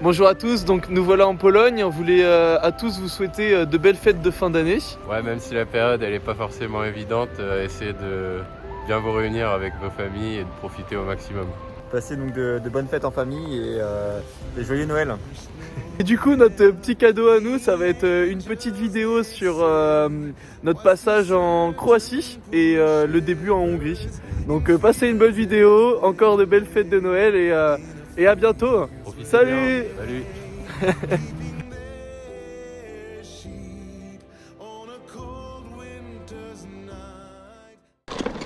Bonjour à tous, donc nous voilà en Pologne, on voulait à tous vous souhaiter de belles fêtes de fin d'année. Ouais, même si la période elle est pas forcément évidente, essayez de bien vous réunir avec vos familles et de profiter au maximum. Passez donc de bonnes fêtes en famille et joyeux Noël. Et du coup notre petit cadeau à nous, ça va être une petite vidéo sur notre passage en Croatie et le début en Hongrie. Donc passez une bonne vidéo, encore de belles fêtes de Noël et à bientôt. Profitez Salut. Bien. Salut.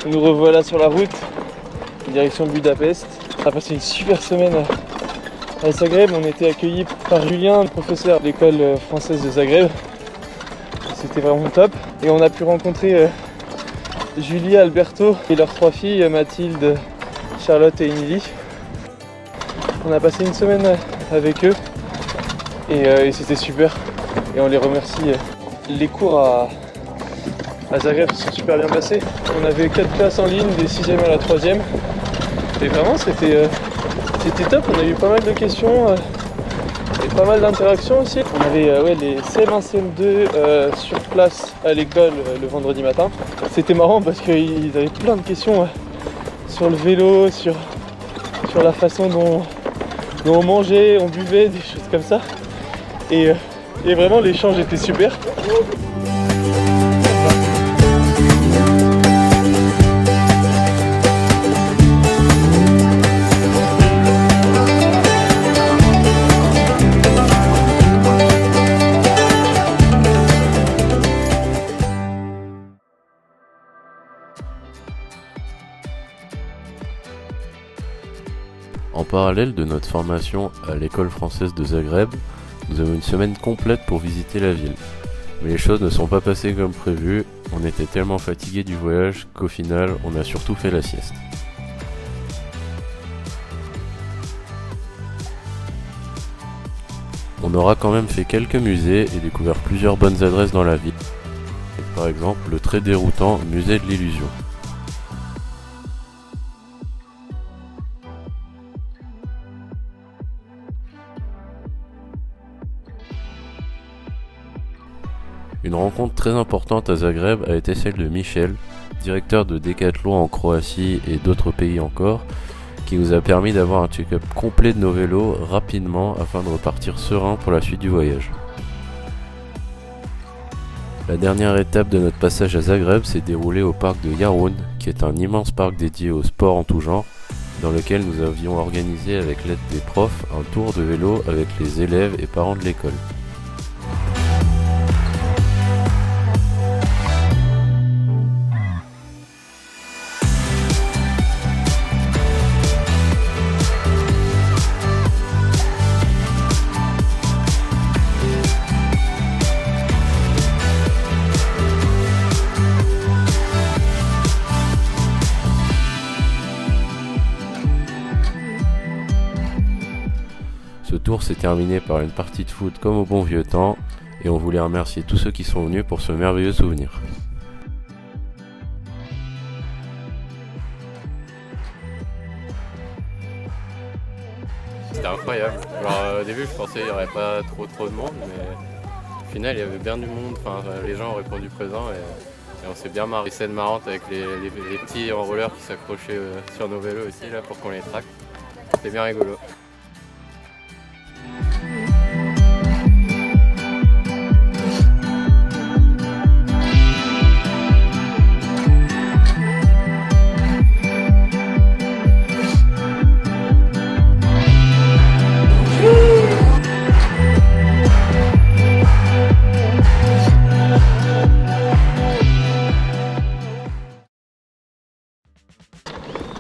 Nous revoilà sur la route, direction Budapest. On a passé une super semaine à Zagreb. On était accueillis par Julien, professeur de l'école française de Zagreb. C'était vraiment top. Et on a pu rencontrer Julia, Alberto et leurs 3 filles, Mathilde, Charlotte et Émilie. On a passé une semaine avec eux et c'était super. Et on les remercie. Les cours à Zagreb se sont super bien passés. On avait 4 classes en ligne, des 6e à la 3e. Et vraiment c'était top, on a eu pas mal de questions et pas mal d'interactions aussi. On avait les CM1, CM2 sur place à l'école le vendredi matin. C'était marrant parce qu'ils avaient plein de questions sur le vélo, sur la façon dont on mangeait, on buvait, des choses comme ça. Et vraiment l'échange était super. En parallèle de notre formation à l'école française de Zagreb, nous avons une semaine complète pour visiter la ville. Mais les choses ne sont pas passées comme prévu, on était tellement fatigués du voyage qu'au final on a surtout fait la sieste. On aura quand même fait quelques musées et découvert plusieurs bonnes adresses dans la ville. Par exemple le très déroutant musée de l'illusion. Une rencontre très importante à Zagreb a été celle de Michel, directeur de Decathlon en Croatie et d'autres pays encore, qui nous a permis d'avoir un check-up complet de nos vélos rapidement afin de repartir serein pour la suite du voyage. La dernière étape de notre passage à Zagreb s'est déroulée au parc de Jarun, qui est un immense parc dédié au sport en tout genre, dans lequel nous avions organisé avec l'aide des profs un tour de vélo avec les élèves et parents de l'école. Ce tour s'est terminé par une partie de foot comme au bon vieux temps et on voulait remercier tous ceux qui sont venus pour ce merveilleux souvenir. C'était incroyable. Alors, au début je pensais qu'il n'y aurait pas trop de monde, mais au final il y avait bien du monde, les gens ont répondu présent et on s'est bien marré. Des scènes marrantes avec les petits en roller qui s'accrochaient sur nos vélos aussi là, pour qu'on les traque. C'était bien rigolo.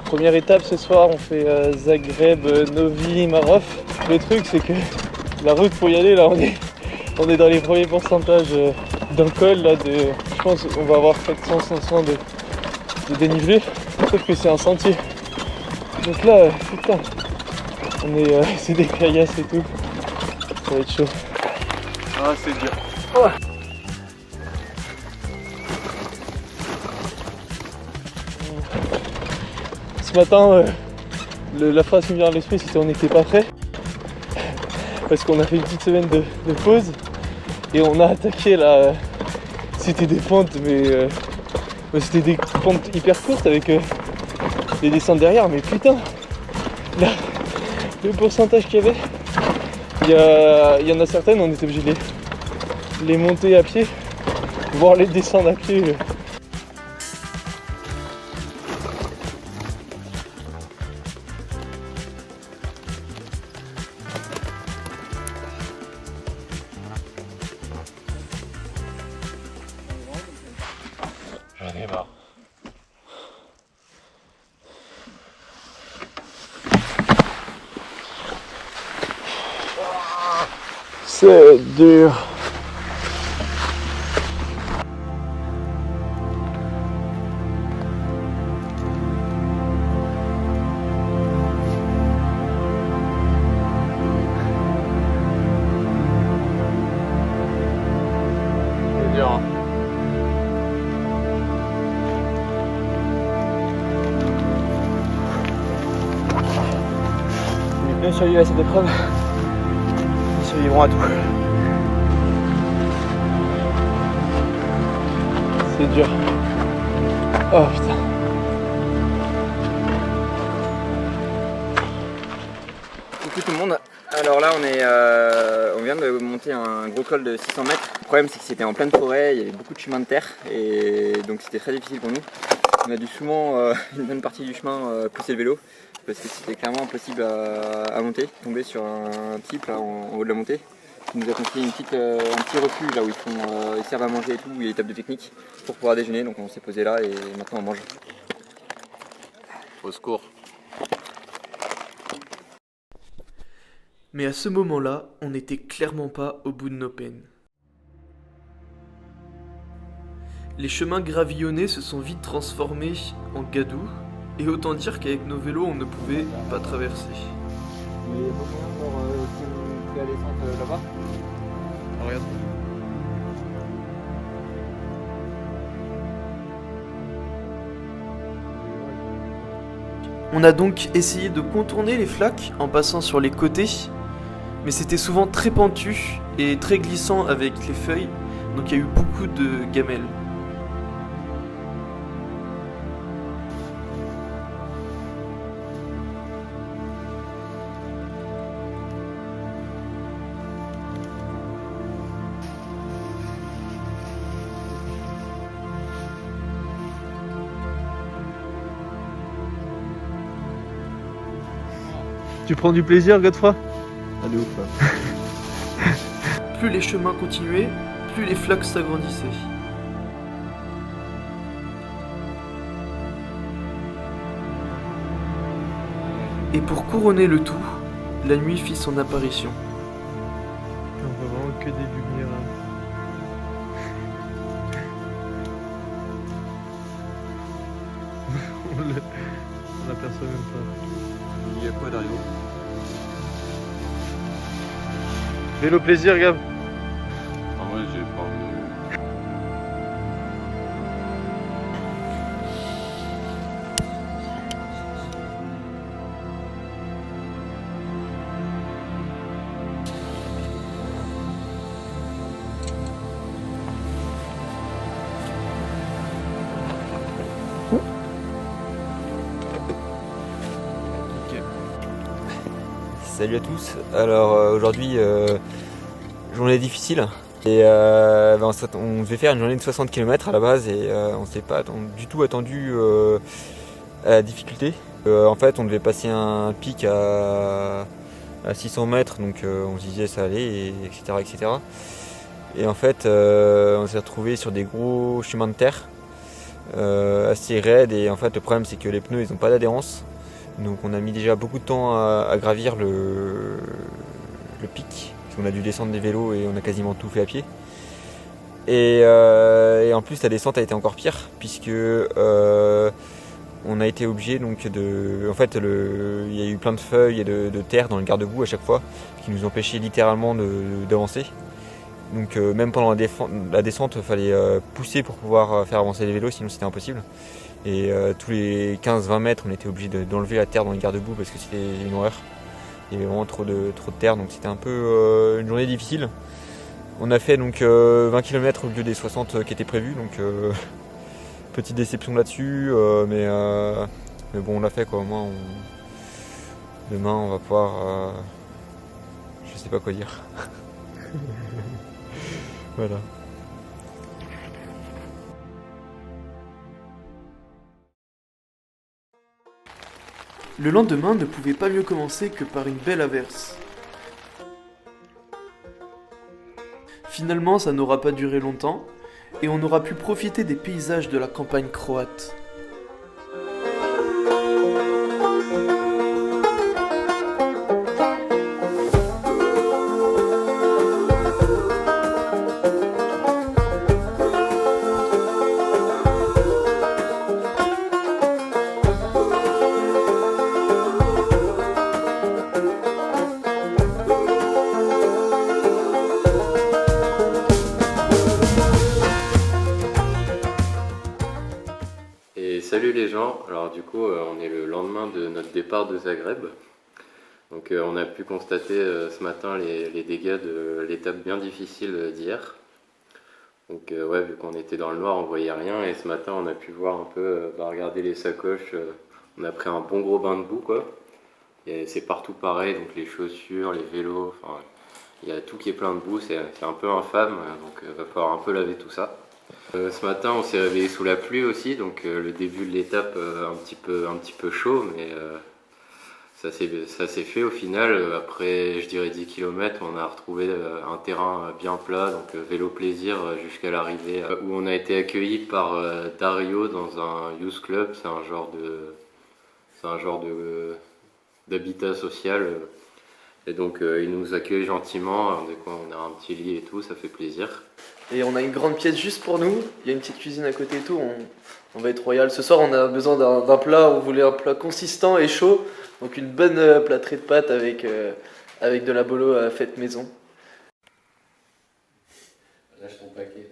Première étape ce soir, on fait Zagreb, Novi, Marof. Le truc c'est que la route pour y aller, là on est dans les premiers pourcentages d'un col là je pense qu'on va avoir 400-500 de dénivelé, sauf que c'est un sentier. Donc là, putain, c'est des caillasses et tout, ça va être chaud. Ah c'est dur. Oh. Ce matin, la phrase qui me vient à l'esprit, c'était on n'était pas prêt. parce qu'on a fait une petite semaine de pause et on a attaqué là. C'était des pentes, mais c'était des pentes hyper courtes avec des descentes derrière, mais putain, là, le pourcentage qu'il y avait, il y en a certaines, on était obligé de les monter à pied, voire les descendre à pied. J'en ai marre. C'est dur. C'est dur, hein. Les pneus survivent à cette épreuve. Ils survivront à tout. C'est dur. Oh putain. Coucou tout le monde. Alors là on vient de monter un gros col de 600 mètres. Le problème c'est que c'était en pleine forêt, il y avait beaucoup de chemins de terre et donc c'était très difficile pour nous. On a dû souvent une bonne partie du chemin pousser le vélo parce que c'était clairement impossible à monter, tomber sur un type là en haut de la montée. Il nous a confié un petit refuge là où ils servent à manger et tout, il y a des tables de pique-nique pour pouvoir déjeuner, donc on s'est posé là et maintenant on mange. Au secours. Mais à ce moment-là, on n'était clairement pas au bout de nos peines. Les chemins gravillonnés se sont vite transformés en gadou, et autant dire qu'avec nos vélos, on ne pouvait pas traverser. Mais il y a pas moyen pour faire la descente là-bas. Regarde. On a donc essayé de contourner les flaques en passant sur les côtés, mais c'était souvent très pentu et très glissant avec les feuilles, donc il y a eu beaucoup de gamelles. Tu prends du plaisir, Godefroy? Ah de ouf. Plus les chemins continuaient, plus les flaques s'agrandissaient. Et pour couronner le tout, la nuit fit son apparition. On voit vraiment que des lumières. On l'aperçoit même pas. Il y a quoi derrière? Vélo plaisir, Gab. En vrai, j'ai pas envie. Salut à tous. Alors aujourd'hui, journée difficile. Et on devait faire une journée de 60 km à la base et on ne s'est pas du tout attendu à la difficulté. En fait, on devait passer un pic à 600 mètres, donc on se disait ça allait, etc., etc. Et en fait, on s'est retrouvé sur des gros chemins de terre assez raides. Et en fait, le problème, c'est que les pneus, ils n'ont pas d'adhérence. Donc on a mis déjà beaucoup de temps à gravir le pic, parce qu'on a dû descendre des vélos et on a quasiment tout fait à pied. Et en plus la descente a été encore pire, puisque on a été obligé donc de... En fait il y a eu plein de feuilles et de terre dans le garde-boue à chaque fois, qui nous empêchaient littéralement d'avancer. Donc même pendant la descente, il fallait pousser pour pouvoir faire avancer les vélos, sinon c'était impossible. Et tous les 15-20 mètres, on était obligé d'enlever la terre dans les garde-boue parce que c'était une horreur. Il y avait vraiment trop de terre, donc c'était un peu une journée difficile. On a fait donc 20 km au lieu des 60 qui étaient prévus, donc petite déception là-dessus, mais bon, on l'a fait quoi. Au moins, demain on va pouvoir, je sais pas quoi dire. Voilà. Le lendemain ne pouvait pas mieux commencer que par une belle averse. Finalement, ça n'aura pas duré longtemps, et on aura pu profiter des paysages de la campagne croate. Et salut les gens, alors du coup on est le lendemain de notre départ de Zagreb. Donc on a pu constater ce matin les dégâts de l'étape bien difficile d'hier. Donc ouais, vu qu'on était dans le noir on voyait rien et ce matin on a pu voir un peu, regarder les sacoches, on a pris un bon gros bain de boue quoi. Et c'est partout pareil, donc les chaussures, les vélos, enfin il y a tout qui est plein de boue, c'est un peu infâme, donc va falloir un peu laver tout ça. Ce matin on s'est réveillé sous la pluie aussi, donc le début de l'étape un petit peu chaud, mais ça s'est fait au final. Après je dirais 10 km on a retrouvé un terrain bien plat, donc vélo plaisir jusqu'à l'arrivée où on a été accueilli par Dario dans un youth club, c'est un genre d'habitat social. Et donc il nous accueille gentiment, dès qu'on a un petit lit et tout, ça fait plaisir. Et on a une grande pièce juste pour nous, il y a une petite cuisine à côté et tout, on va être royal. Ce soir on a besoin d'un plat, on voulait un plat consistant et chaud, donc une bonne plâtrée de pâtes avec de la bolo faite maison. Lâche ton paquet.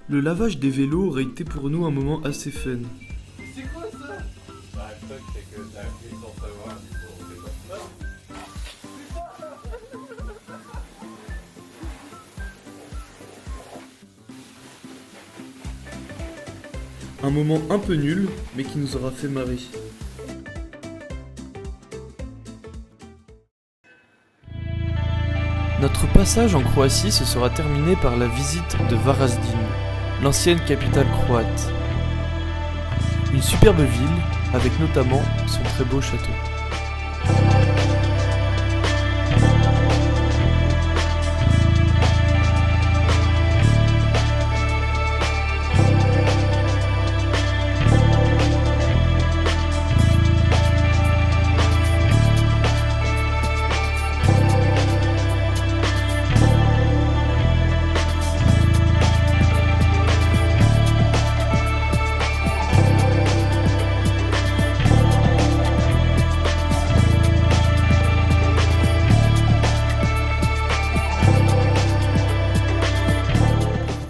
Le lavage des vélos aurait été pour nous un moment assez fun. C'est quoi ça? Bah le truc c'est que t'as appuyé sans savoir, du coup on fait pas ça. Un moment un peu nul, mais qui nous aura fait marrer. Notre passage en Croatie se sera terminé par la visite de Varaždin, l'ancienne capitale croate. Une superbe ville, avec notamment son très beau château.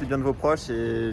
Bien de vos proches et